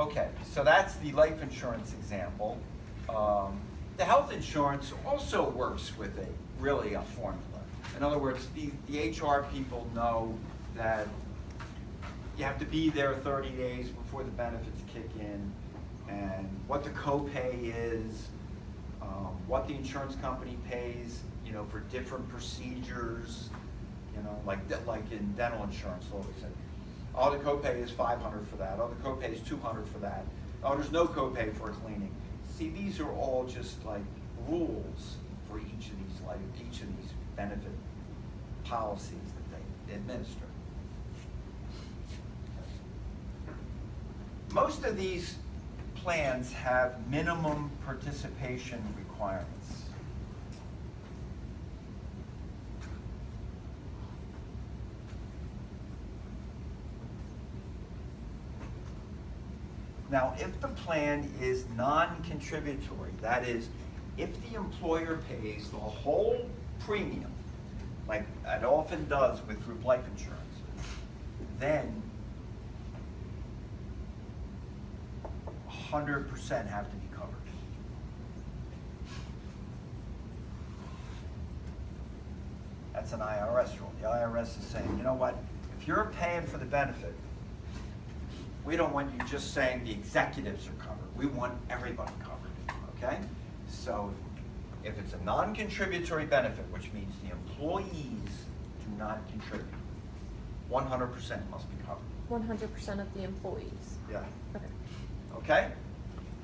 Okay, so that's the life insurance example. The health insurance also works with really a formula. In other words, the HR people know that you have to be there 30 days before the benefits kick in, and what the copay is, what the insurance company pays, for different procedures, like in dental insurance, they'll always say, oh, the copay is $500 for that. Oh, the copay is $200 for that. Oh, there's no copay for cleaning. See, these are all just like rules for each of these benefit policies that they administer. Most of these plans have minimum participation requirements. Now, if the plan is non-contributory, that is, if the employer pays the whole premium, like it often does with group life insurance, then 100% have to be covered. That's an IRS rule. The IRS is saying, you know what, if you're paying for the benefit, we don't want you just saying the executives are covered. We want everybody covered, okay? So if it's a non-contributory benefit, which means the employees do not contribute, 100% must be covered. 100% of the employees? Yeah. Okay. Okay?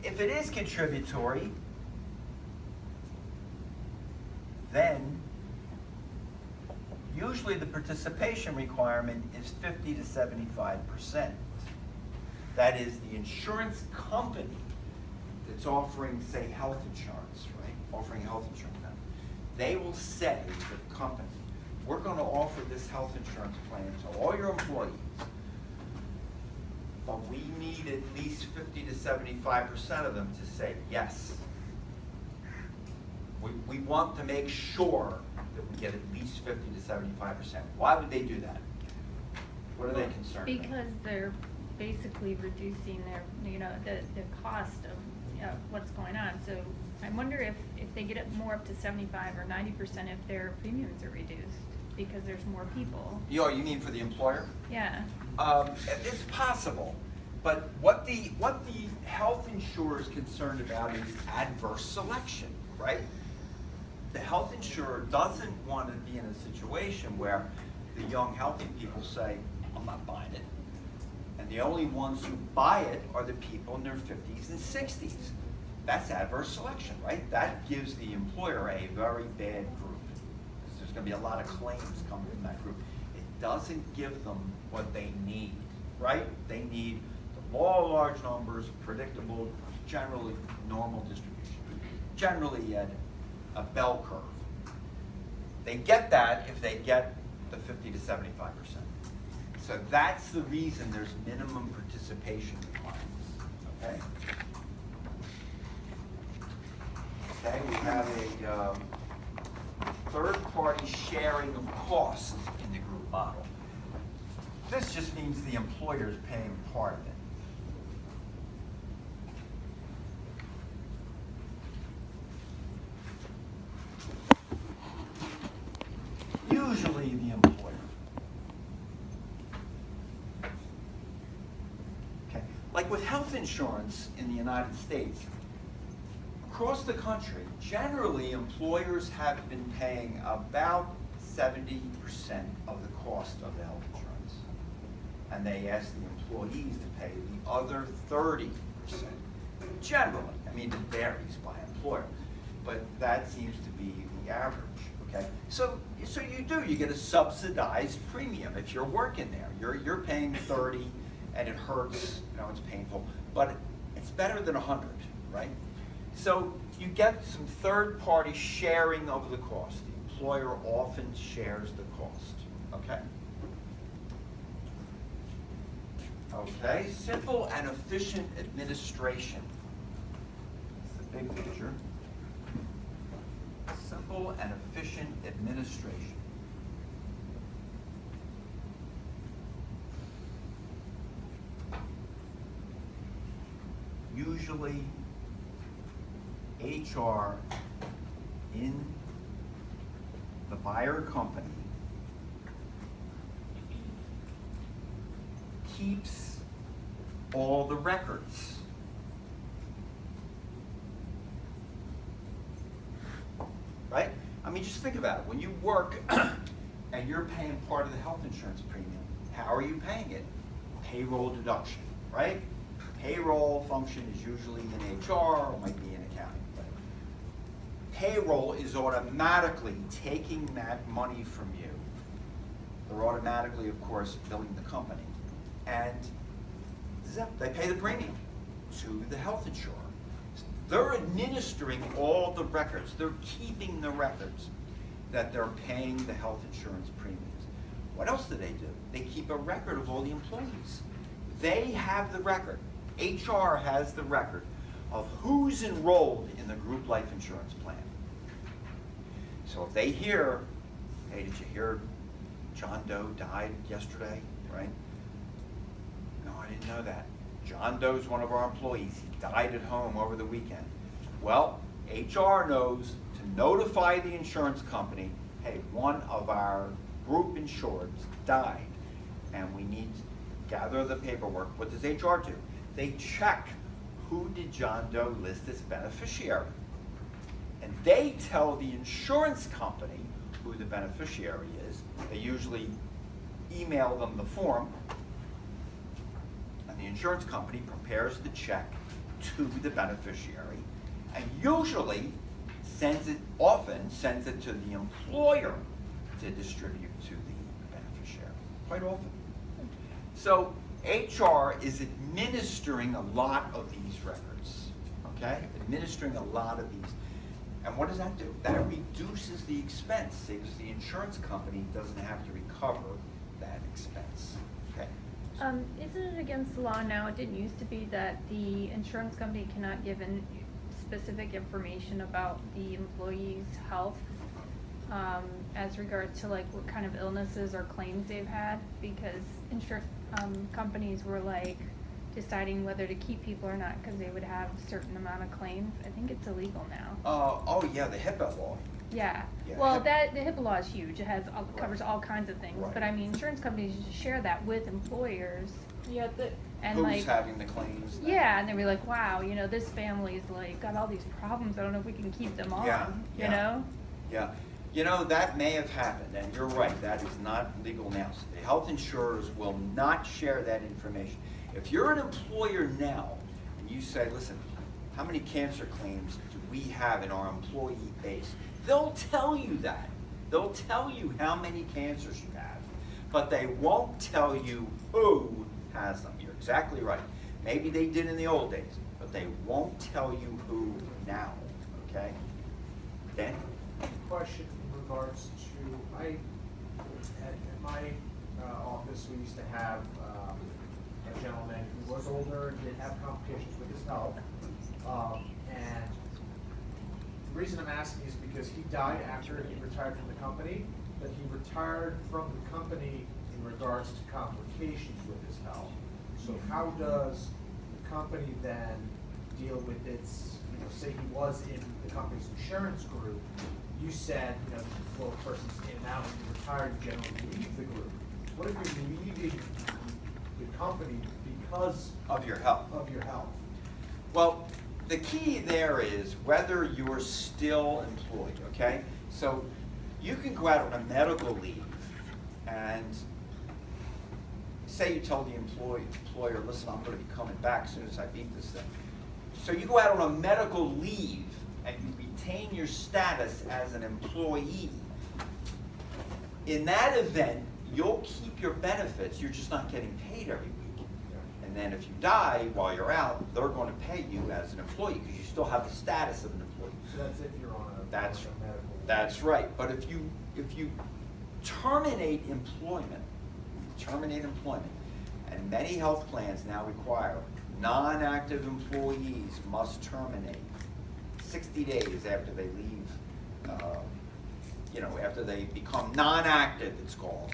If it is contributory, then usually the participation requirement is 50 to 75%. That is the insurance company that's offering, say, health insurance, right? Offering health insurance. They will say to the company, we're going to offer this health insurance plan to all your employees, but we need at least 50 to 75% of them to say yes. We want to make sure that we get at least 50 to 75%. Why would they do that? What are they concerned about? Because they're basically reducing their, the cost of what's going on. So I wonder if they get it more up to 75 or 90% if their premiums are reduced because there's more people. You mean for the employer? Yeah. It's possible, but what the health insurer is concerned about is adverse selection, right? The health insurer doesn't want to be in a situation where the young, healthy people say, I'm not buying it. And the only ones who buy it are the people in their 50s and 60s. That's adverse selection, right? That gives the employer a very bad group. Because there's going to be a lot of claims coming from that group. It doesn't give them what they need, right? They need the law of large numbers, predictable, generally normal distribution. Generally at a bell curve. They get that if they get the 50 to 75%. So that's the reason there's minimum participation requirements, okay? Okay, we have a third-party sharing of costs in the group model. This just means the employer is paying part of it. Usually the employer. Okay, like with health insurance in the United States, across the country, generally employers have been paying about 70% of the cost of the health insurance. And they ask the employees to pay the other 30%. Generally, I mean, it varies by employer, but that seems to be the average. Okay, so you get a subsidized premium if you're working there. You're paying 30, and it hurts. It's painful, but it's better than 100, right? So you get some third-party sharing of the cost. The employer often shares the cost. Okay. Okay. Simple and efficient administration. It's a big picture. Simple and efficient administration. usually HR in the buyer company keeps all the records. Right? I mean, just think about it. When you work and you're paying part of the health insurance premium, how are you paying it? Payroll deduction, right? Payroll function is usually in HR or might be in accounting. But payroll is automatically taking that money from you. They're automatically, of course, billing the company. And zip, they pay the premium to the health insurer. They're administering all the records. They're keeping the records that they're paying the health insurance premiums. What else do? They keep a record of all the employees. They have the record. HR has the record of who's enrolled in the group life insurance plan. So if they hear, hey, did you hear John Doe died yesterday, right? No, I didn't know that. John Doe's one of our employees. He died at home over the weekend. Well, HR knows to notify the insurance company, hey, one of our group insureds died, and we need to gather the paperwork. What does HR do? They check who did John Doe list as beneficiary. And they tell the insurance company who the beneficiary is. They usually email them the form, and the insurance company prepares the check to the beneficiary, and usually often sends it to the employer to distribute to the beneficiary, quite often. So HR is administering a lot of these records, okay? Administering a lot of these. And what does that do? That reduces the expense, because the insurance company doesn't have to recover that expense, okay? Isn't it against the law now? It didn't used to be that the insurance company cannot give specific information about the employee's health as regards to like what kind of illnesses or claims they've had, because insurance companies were like deciding whether to keep people or not because they would have a certain amount of claims. I think it's illegal now. Oh yeah, the HIPAA law. Yeah. Yeah, Well, HIPAA. the HIPAA law is huge. It has covers all kinds of things. Right. But I mean, insurance companies just share that with employers. Yeah, And Who's like, having the claims? then? yeah, and they were like, wow, you know, this family's like got all these problems. I don't know if we can keep them on. Yeah, You yeah. know? Yeah, you know, that may have happened, and you're right, that is not legal now. So the health insurers will not share that information. If you're an employer now, and you say, listen, how many cancer claims do we have in our employee base? They'll tell you that. They'll tell you how many cancers you have, but they won't tell you who has them. You're exactly right. Maybe they did in the old days, but they won't tell you who now, okay? Dan? Question in regards to, at my office, we used to have a gentleman who was older and did have complications with his health. And the reason I'm asking is because he died after he retired from the company, but he retired from the company in regards to complications with his health. So how does the company then deal with its, you know, say he was in the company's insurance group, you said, you know, the flow of persons in and out, and you retired, you generally leave the group. What if you're leaving the company because Of your health. of your health? Well, the key there is whether you're still employed, okay? So you can go out on a medical leave and say you tell the employer, listen, I'm going to be coming back as soon as I beat this thing. So you go out on a medical leave and you retain your status as an employee. In that event, you'll keep your benefits, you're just not getting paid every week. And then if you die while you're out, they're going to pay you as an employee because you still have the status of an employee. So that's if you're on a That's medical. That's right. But if you terminate employment, and many health plans now require non-active employees must terminate 60 days after they leave, after they become non-active, it's called.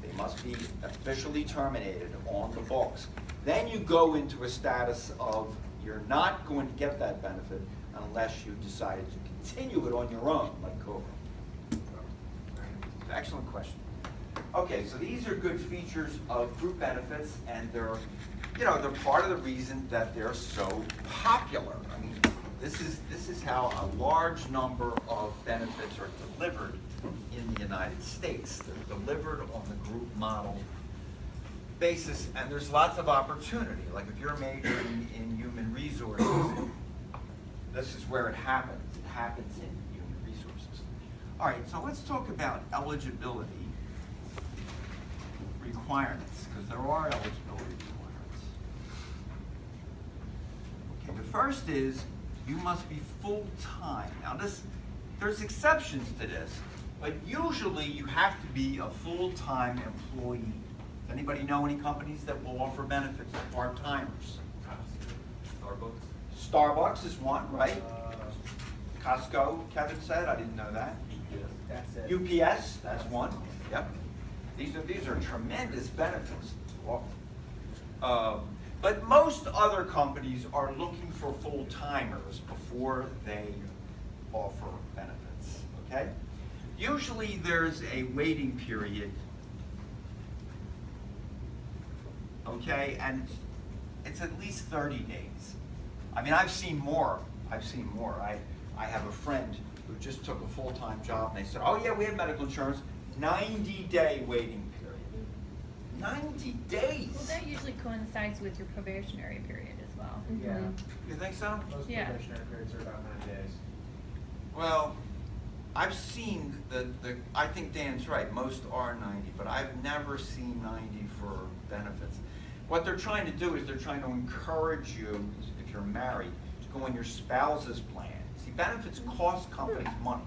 They must be officially terminated on the books. Then you go into a status of You're not going to get that benefit unless you decided to continue it on your own, like Cobra. Excellent question. Okay, so these are good features of group benefits, and they're part of the reason that they're so popular. I mean, this is how a large number of benefits are delivered in the United States. They're delivered on the group model basis, and there's lots of opportunity. Like if you're majoring in human resources, this is where it happens. It happens in human resources. All right, so let's talk about eligibility requirements, because there are eligibility requirements. Okay, the first is you must be full-time. Now there's exceptions to this, but usually you have to be a full-time employee. Does anybody know any companies that will offer benefits to part-timers? Starbucks is one, right? Costco, Kevin said, I didn't know that. That's it. UPS, that's one. Yep. These are tremendous benefits to offer. But most other companies are looking for full-timers before they offer benefits, okay? Usually there's a waiting period, okay, and it's at least 30 days. I mean, I've seen more. I have a friend who just took a full-time job, and they said, oh yeah, we have medical insurance, 90-day waiting period. 90 days? Well, that usually coincides with your probationary period as well. Yeah. You think so? Most Yeah. probationary periods are about 9 days. Well, I've seen I think Dan's right, most are 90, but I've never seen 90 for benefits. What they're trying to do is they're trying to encourage you, if you're married, to go on your spouse's plan. See, benefits cost companies money.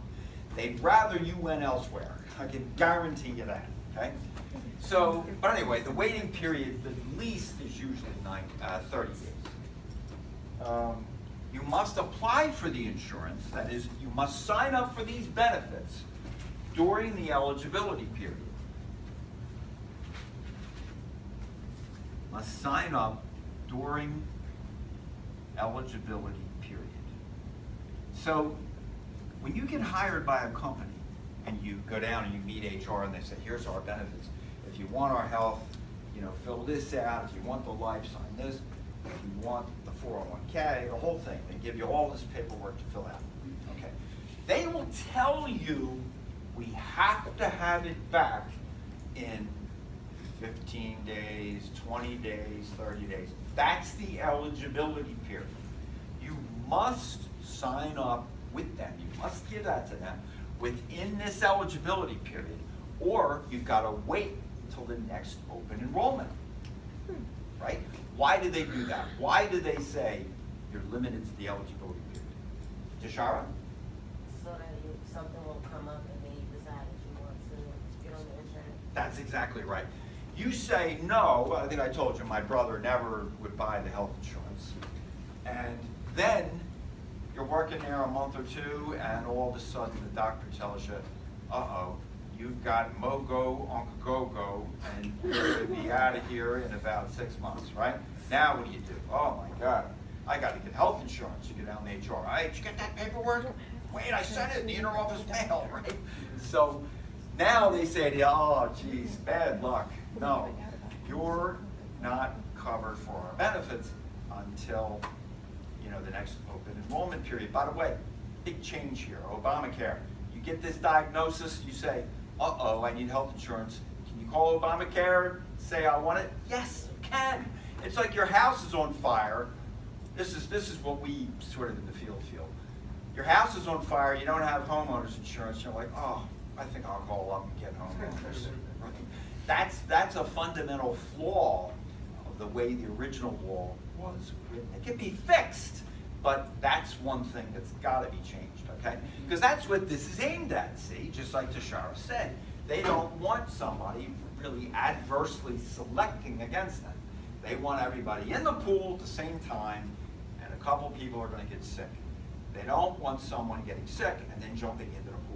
They'd rather you went elsewhere. I can guarantee you that, okay? So, but anyway, the waiting period, the least is usually 30 days. You must apply for the insurance, that is, you must sign up for these benefits during the eligibility period. Must sign up during eligibility period. So, when you get hired by a company and you go down and you meet HR and they say, here's our benefits. If you want our health, fill this out. If you want the life, sign this. If you want the 401k, the whole thing, they give you all this paperwork to fill out. Okay. They will tell you we have to have it back in 15 days, 20 days, 30 days. That's the eligibility period. You must sign up with them. You must give that to them within this eligibility period, or you've got to wait until the next open enrollment. Right? Why do they do that? Why do they say you're limited to the eligibility period? Tashara? So that something will come up and then you decide that you want to get on the insurance. That's exactly right. You say no, I think I told you my brother never would buy the health insurance. And then you're working there a month or two and all of a sudden the doctor tells you, uh-oh, you've got Mogo Oncogogo and you're going to be out of here in about 6 months, right? Now what do you do? Oh my God, I got to get health insurance. You get down to HR. Hey, did you get that paperwork? Wait, I sent it in the interoffice mail, right? So now they say to you, oh geez, bad luck. No, you're not covered for our benefits until the next open enrollment period. By the way, big change here, Obamacare. You get this diagnosis, you say, uh-oh, I need health insurance. Can you call Obamacare, say I want it? Yes, you can. It's like your house is on fire. This is what we sort of in the field feel. Your house is on fire, you don't have homeowners insurance, you're like, oh, I think I'll call up and get homeowners. Right? That's a fundamental flaw of the way the original law was written. It can be fixed, but that's one thing that's got to be changed, okay? Because that's what this is aimed at, see? Just like Tashara said. They don't want somebody really adversely selecting against them. They want everybody in the pool at the same time, and a couple people are going to get sick. They don't want someone getting sick and then jumping into the